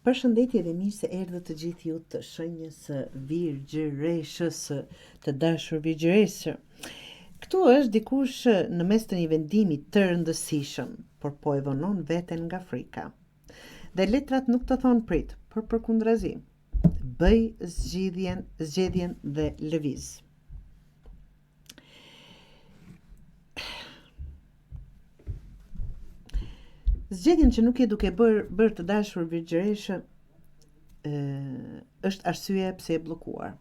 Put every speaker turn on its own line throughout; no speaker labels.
Përshëndetje dhe mirë se erdhët të gjithë ju të shenjës virgjëreshës, të dashur virgjëresë. Këtu është dikush në mes të një vendimi të rëndësishëm, por po e vonon veten nga frika. Dhe letrat nuk të thonë prit, por përkundrazi. Bëj zgjedhjen dhe lëviz. Zgjedhjen që nuk je duke bërë të dashur virgjëreshë është arsye pse e bllokuar.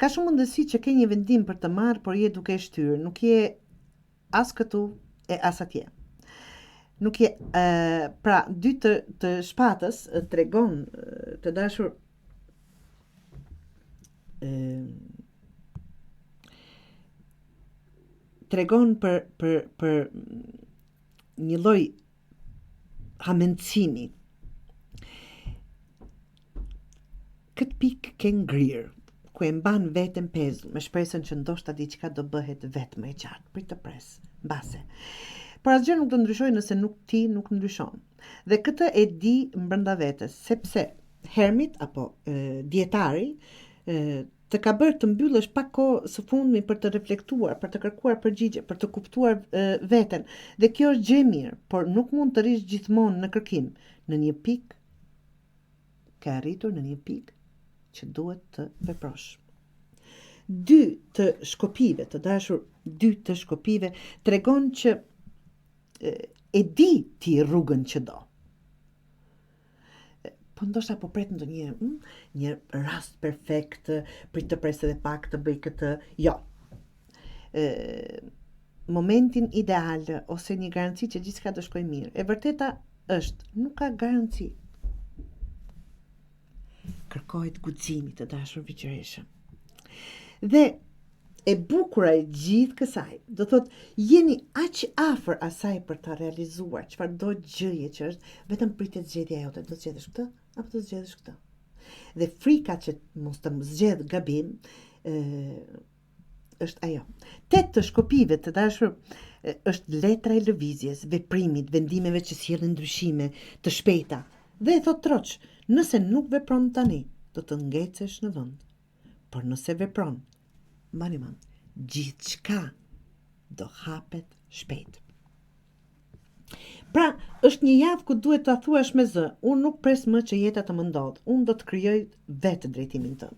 Ka shumë mundësi që ke një vendim për të marrë, por je duke shtyrë, nuk je as këtu e as atje. Nuk je pra dy të shpatës tregon të dashur tregon për një lloj hamendësimi. Këtë pikë ke ngrirë, ku e mban veten pezull, me shpresën që ndoshta diçka do bëhet vetë më e qartë, prit të pres, mbase. Por asgjë nuk do ndryshoj nëse ti nuk ndryshon. Dhe këtë e di brenda vetes, sepse hermit apo dietari të ka bërë të mbyllësh pak kohë së fundmi për të reflektuar, për të kërkuar përgjigje, për të kuptuar veten. Dhe kjo është gjë e mirë, por nuk mund të rish gjithmonë në kërkim. Në një pikë ke arritur në një pikë që duhet të veprosh. Dy të shkopive tregon që e di ti rrugën që do. Po ndoshta po pret një rast perfekt, prit të pres edhe pak të bëj këtë. Jo. Momentin ideal ose një garanci që gjithçka do shkojë mirë. E vërteta është, nuk ka garanci. Kërkohet guximi të dashur virgjëreshë. Dhe e bukura e gjithë kësaj, do thot jeni aq afër asaj për ta realizuar çfarëdo gjëje që është, vetëm pritet zgjedhja jote, do të zgjedhësh këtë apo do të zgjedhësh këtë. Dhe frika që mos të zgjedh gabim është ajo. 8 të shkopive të dashur është letra e lëvizjes, veprimit, vendimeve që sjellin ndryshime të shpejta. Dhe e thot troç, nëse nuk vepron tani, do të ngecesh në vend. Por nëse vepron, mbani mend, gjithçka do hapet shpejt. Pra, është një javë ku duhet ta thuash me zë, unë nuk pres më që jeta të më ndodh, unë do të krijoj vetë drejtimin tënd.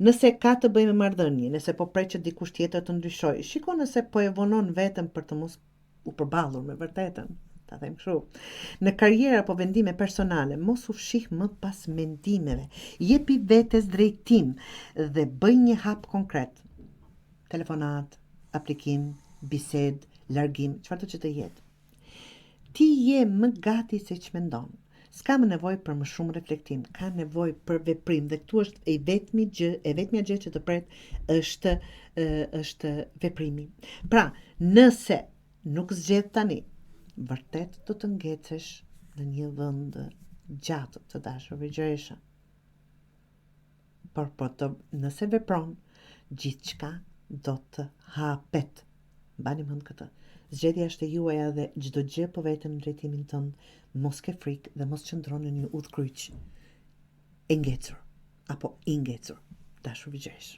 Nëse ka të bëjë me marrëdhënie, nëse po pret që dikush tjetër të ndryshojë, shiko nëse po e vonon veten për të mos u përballur me vërtetën. Ta them kështu. Në karrierë apo vendime personale, mos u fshih më pas mendimeve. Jepi vetes drejtim dhe bëj një hap konkret. Telefonat, aplikim, bisedë, largim, çfarëdo që të jetë. Ti je më gati se ç'mendon. S'ka më nevojë për më shumë reflektim, ka nevojë për veprim dhe këtu është e vetmja gjë që të pret është veprimi. Pra, nëse nuk zgjedh tani, vërtet do të ngecesh në një vend gjatë të dashur virgjëreshë. Por nëse vepron, gjithçka do të hapet. Mbani mend këtë. Zgjedhja është e juaja dhe çdo gjë po vetëm në drejtimin tënd. Mos ke frikë dhe mos qëndron në një udhkryq e ngecur apo i ngecur, dashur virgjëresh.